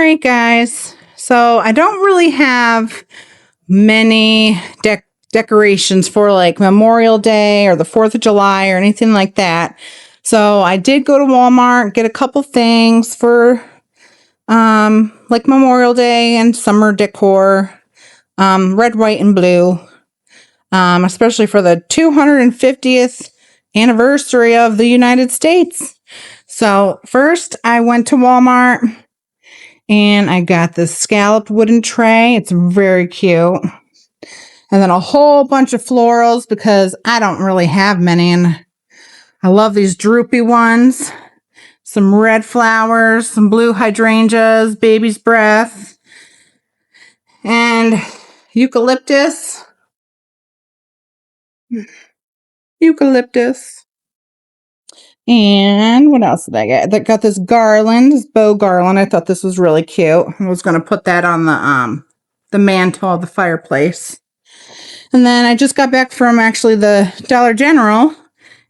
right, guys. So I don't really have many decorations for like Memorial Day or the 4th of July or anything like that. So I did go to Walmart, get a couple things for like Memorial Day and summer decor, red, white, and blue, especially for the 250th anniversary of the United States. So first I went to Walmart and I got this scalloped wooden tray. It's very cute. And then a whole bunch of florals because I don't really have many. And I love these droopy ones. Some red flowers, some blue hydrangeas, baby's breath, and eucalyptus. And what else did I get? I got this garland, this bow garland. I thought this was really cute. I was going to put that on the mantle of the fireplace. And then I just got back from actually the Dollar General,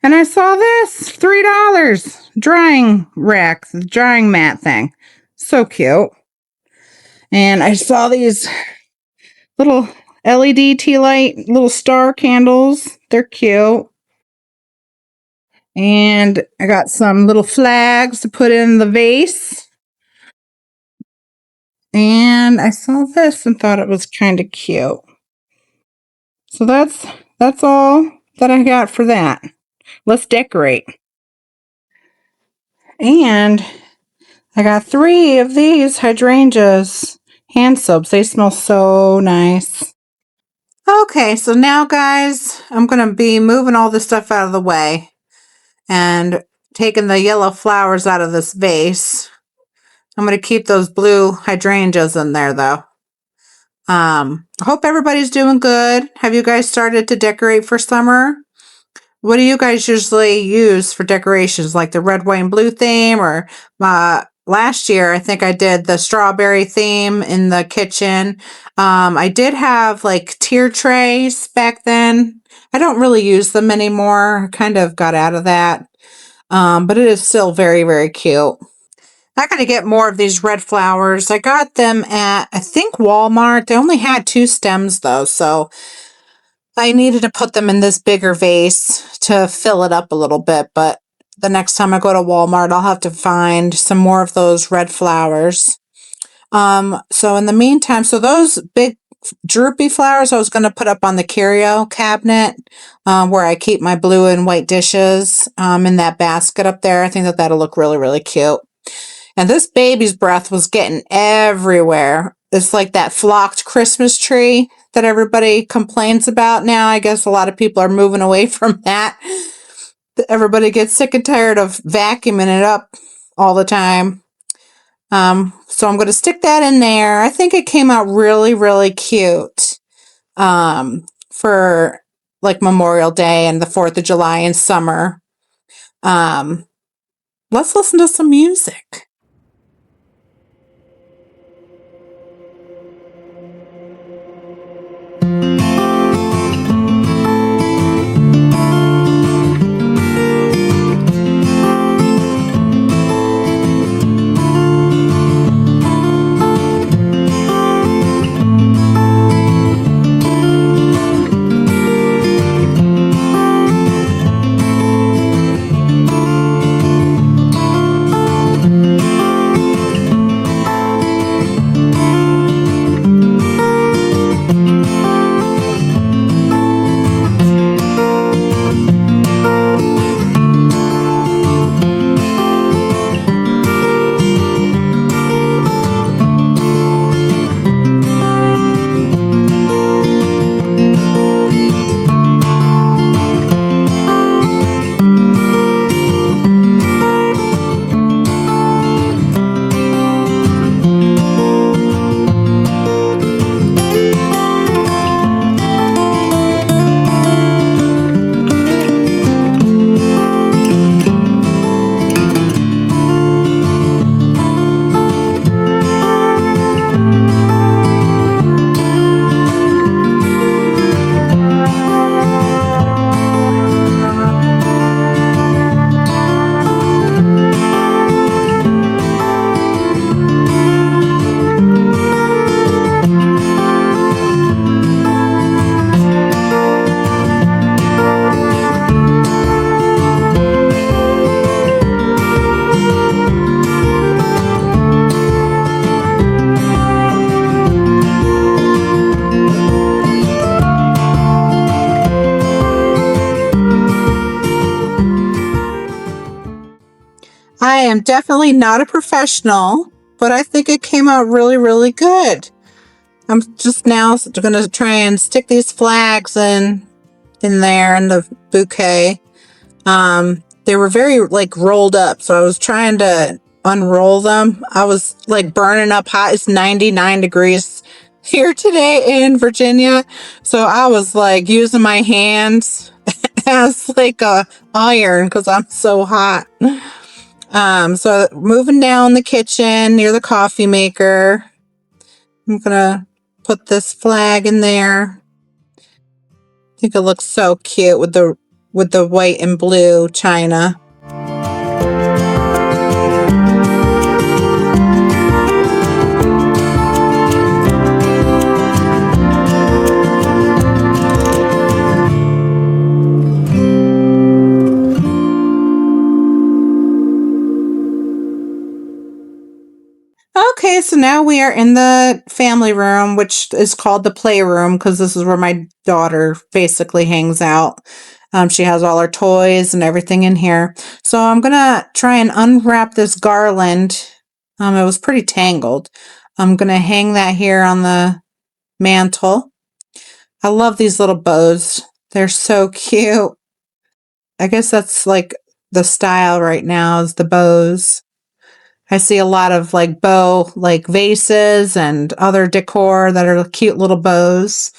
and I saw this, $3 drying rack, the drying mat thing. So cute. And I saw these little LED tea light, little star candles. They're cute. And I got some little flags to put in the vase. And I saw this and thought it was kind of cute. So that's all that I got for that. Let's decorate. And I got 3 of these hydrangeas hand soaps. They smell so nice. Okay, so now guys, I'm going to be moving all this stuff out of the way and taking the yellow flowers out of this vase. I'm going to keep those blue hydrangeas in there though. I hope everybody's doing good. Have you guys started to decorate for summer? What do you guys usually use for decorations, like the red, white, and blue theme? Or last year, I think I did the strawberry theme in the kitchen. I did have like tier trays back then. I don't really use them anymore. Kind of got out of that. But it is still very, very cute. I got to get more of these red flowers. I got them at, I think, Walmart. They only had 2 stems though, so I needed to put them in this bigger vase to fill it up a little bit, but the next time I go to Walmart, I'll have to find some more of those red flowers. So in the meantime, so those big droopy flowers I was going to put up on the curio cabinet where I keep my blue and white dishes in that basket up there. I think that that'll look really, really cute. And this baby's breath was getting everywhere. It's like that flocked Christmas tree that everybody complains about now. I guess a lot of people are moving away from that. Everybody gets sick and tired of vacuuming it up all the time. So I'm going to stick that in there. I think it came out really, really cute for like Memorial Day and the 4th of July and summer. Let's listen to some music. I am definitely not a professional, but I think it came out really, really good. I'm just now going to try and stick these flags in there in the bouquet. They were very like rolled up, so I was trying to unroll them. I was like burning up hot. It's 99 degrees here today in Virginia, so I was like using my hands as like a iron because I'm so hot. So moving down the kitchen near the coffee maker, I'm gonna put this flag in there. I think it looks so cute with the white and blue china. Okay, so now we are in the family room, which is called the playroom because this is where my daughter basically hangs out. She has all her toys and everything in here. So I'm going to try and unwrap this garland. It was pretty tangled. I'm going to hang that here on the mantle. I love these little bows. They're so cute. I guess that's like the style right now is the bows. I see a lot of like bow, like vases and other decor that are cute little bows.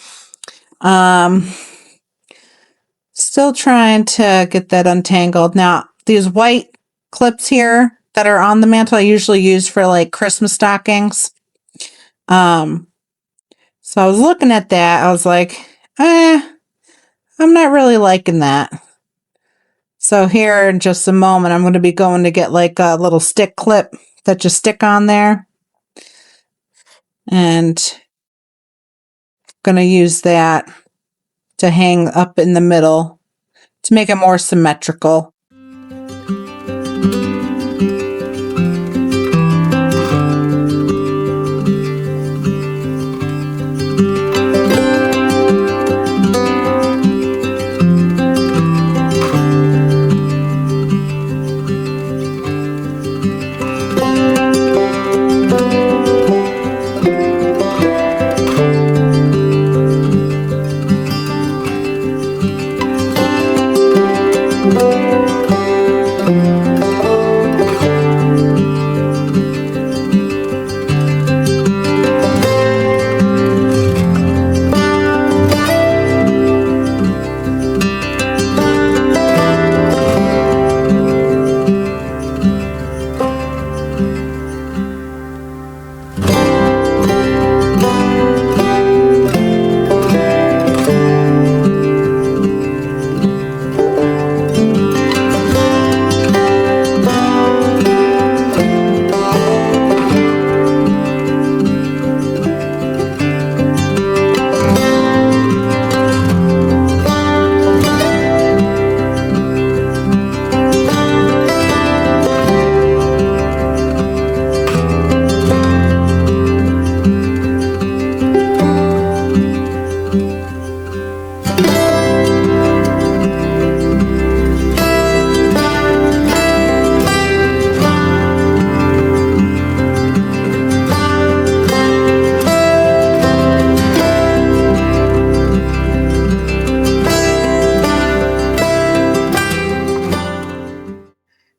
Still trying to get that untangled. Now, these white clips here that are on the mantle, I usually use for like Christmas stockings. So I was looking at that. I was like, I'm not really liking that. So here in just a moment, I'm going to be going to get like a little stick clip that you stick on there. And going to use that to hang up in the middle to make it more symmetrical.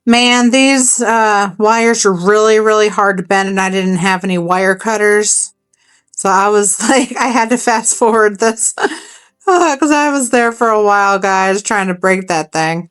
Man, these wires are really, really hard to bend, and I didn't have any wire cutters. So I was like, I had to fast forward this because I was there for a while, guys, trying to break that thing.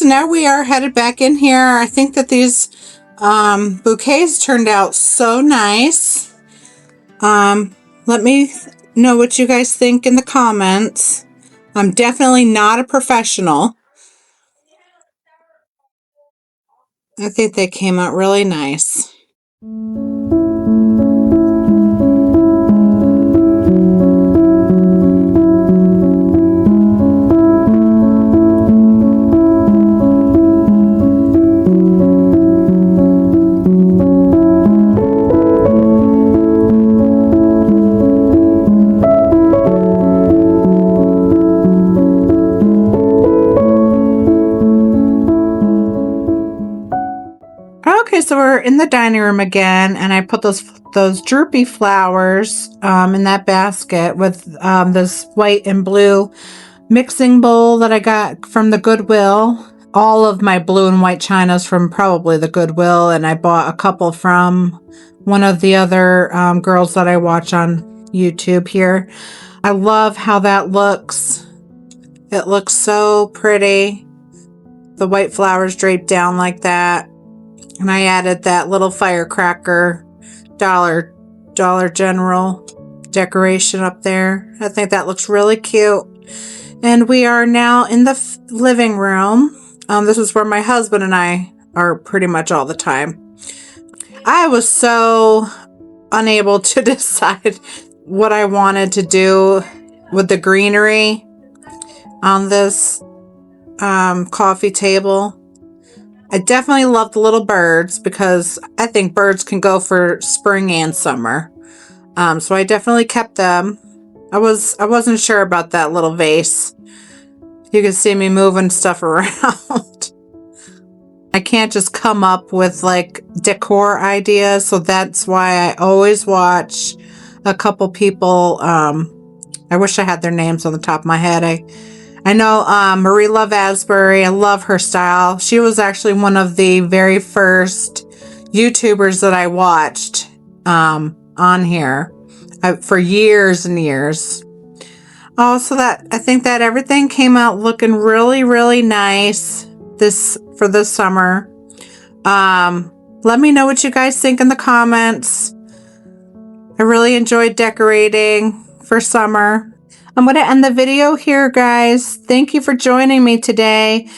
so now we are headed back in here. I think that these bouquets turned out so nice. Let me know what you guys think in the comments. I'm definitely not a professional. I think they came out really nice. Okay, so we're in the dining room again, and I put those droopy flowers in that basket with this white and blue mixing bowl that I got from the Goodwill. All of my blue and white chinas from probably the Goodwill, and I bought a couple from one of the other girls that I watch on YouTube here. I love how that looks. It looks so pretty. The white flowers draped down like that. And I added that little firecracker Dollar General decoration up there. I think that looks really cute. And we are now in the living room. This is where my husband and I are pretty much all the time. I was so unable to decide what I wanted to do with the greenery on this coffee table. I definitely love the little birds because I think birds can go for spring and summer. So I definitely kept them. I wasn't sure about that little vase. You can see me moving stuff around. I can't just come up with like decor ideas, so that's why I always watch a couple people. I wish I had their names on the top of my head. I know Marie Love Asbury. I love her style. She was actually one of the very first YouTubers that I watched on here for years and years. Oh, so that I think that everything came out looking really, really nice for this summer. Let me know what you guys think in the comments. I really enjoyed decorating for summer. I'm going to end the video here, guys. Thank you for joining me today.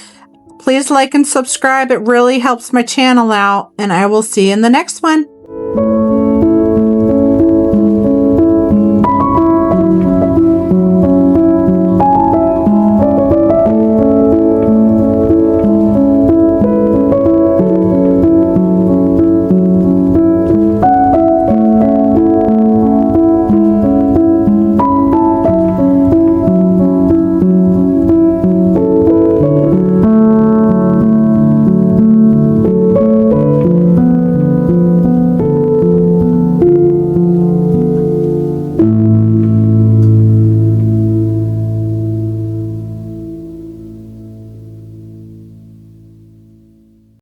Please like and subscribe. It really helps my channel out, and I will see you in the next one.